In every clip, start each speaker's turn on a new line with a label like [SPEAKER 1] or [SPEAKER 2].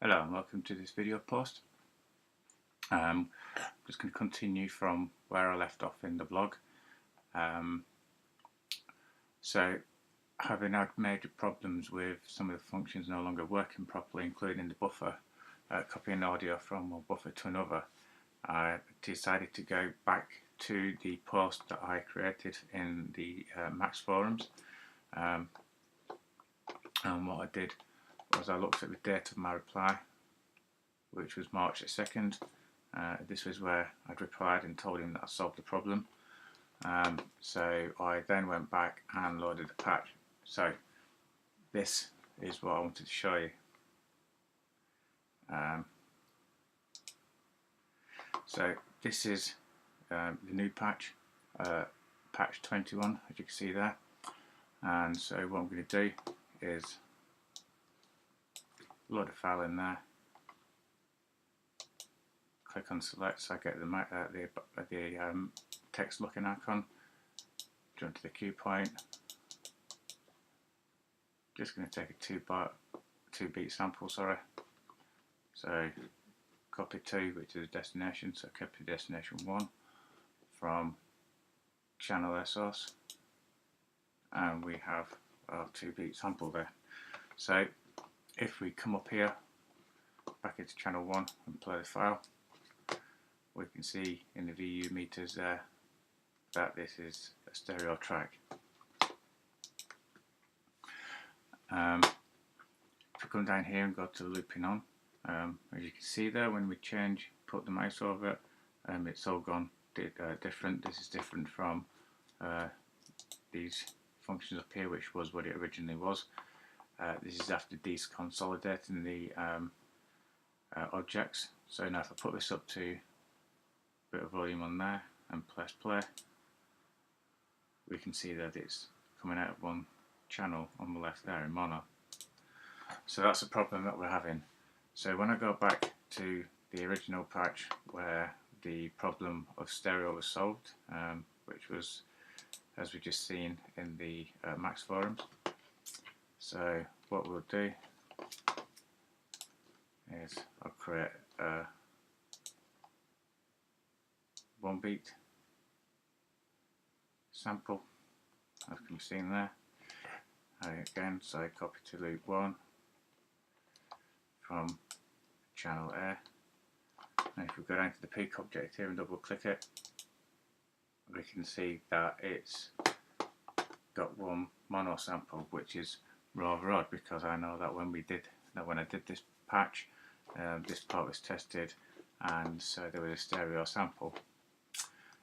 [SPEAKER 1] Hello and welcome to this video post. I'm just going to continue from where I left off in the blog. So having had major problems with some of the functions no longer working properly, including the buffer, copying audio from one buffer to another, I decided to go back to the post that I created in the Max forums. And what I did was I looked at the date of my reply, which was March the 2nd. This was where I'd replied and told him that I solved the problem. So I then went back and loaded the patch. So this is what I wanted to show you. So this is the new patch, patch 21, as you can see there. And so what I'm going to do is load a file in there, click on select so I get the text looking icon, jump to the cue point. Just going to take a 2-beat sample, sorry. So copy 2, which is destination, so copy destination 1 from channel source, and we have our 2-beat sample there. So if we come up here back into channel 1 and play the file, we can see in the VU meters there that this is a stereo track. If we come down here and go to looping on, as you can see there, when we put the mouse over it, it's all gone different. This is different from these functions up here, which was what it originally was. This is after deconsolidating the objects. So now if I put this up to a bit of volume on there and press play, we can see that it's coming out of one channel on the left there in mono. So that's a problem that we're having. So when I go back to the original patch where the problem of stereo was solved, which was, as we just seen in the Max forums. So what we'll do is I'll create a 1-beat sample, as can be seen there. Again, so I copy to loop 1 from channel A, and if we go down to the peak object here and double click it, we can see that it's got one mono sample, which is rather odd because I know that when I did this patch, this part was tested and so there was a stereo sample.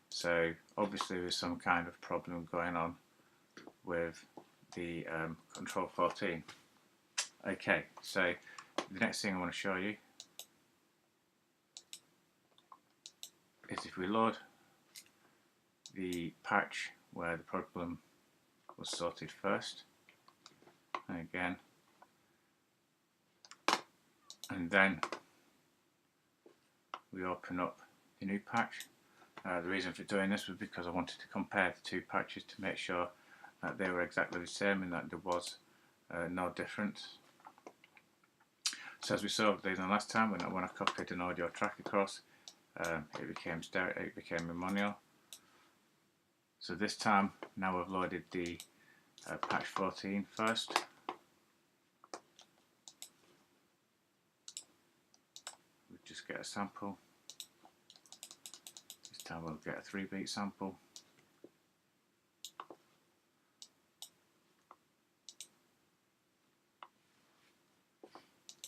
[SPEAKER 1] So obviously there's some kind of problem going on with the control 14. Okay, so the next thing I want to show you is if we load the patch where the problem was sorted first, and again, and then we open up the new patch. The reason for doing this was because I wanted to compare the two patches to make sure that they were exactly the same and that there was no difference. So as we saw the last time, when I copied an audio track across, it became a mono. So this time, now I've loaded the patch 14 first. We'll just get a sample. This time we'll get a 3-beat sample.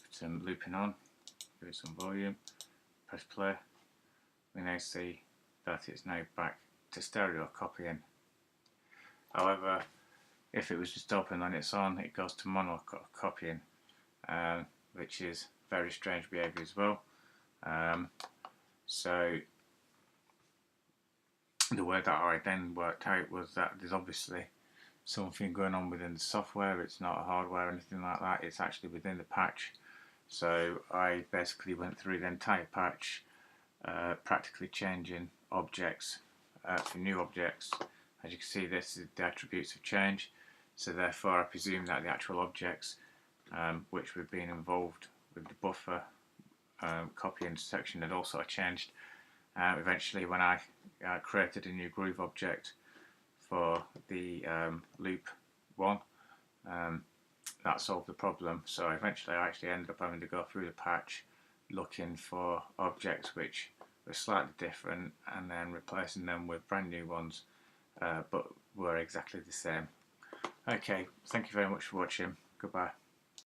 [SPEAKER 1] Some looping on, give it some volume, press play. We now see that it's now back to stereo copying. However, if it was just open on its own, it goes to mono copying, which is very strange behaviour as well. So the way that I then worked out was that there's obviously something going on within the software. It's not hardware or anything like that, it's actually within the patch. So I basically went through the entire patch, practically changing objects for new objects. As you can see, this is the attributes have changed, so therefore I presume that the actual objects which were being involved with the buffer copying section had also changed. Eventually, when I created a new groove object for the loop 1, that solved the problem. So eventually I actually ended up having to go through the patch looking for objects which were slightly different and then replacing them with brand new ones, but were exactly the same. Okay, thank you very much for watching. Goodbye.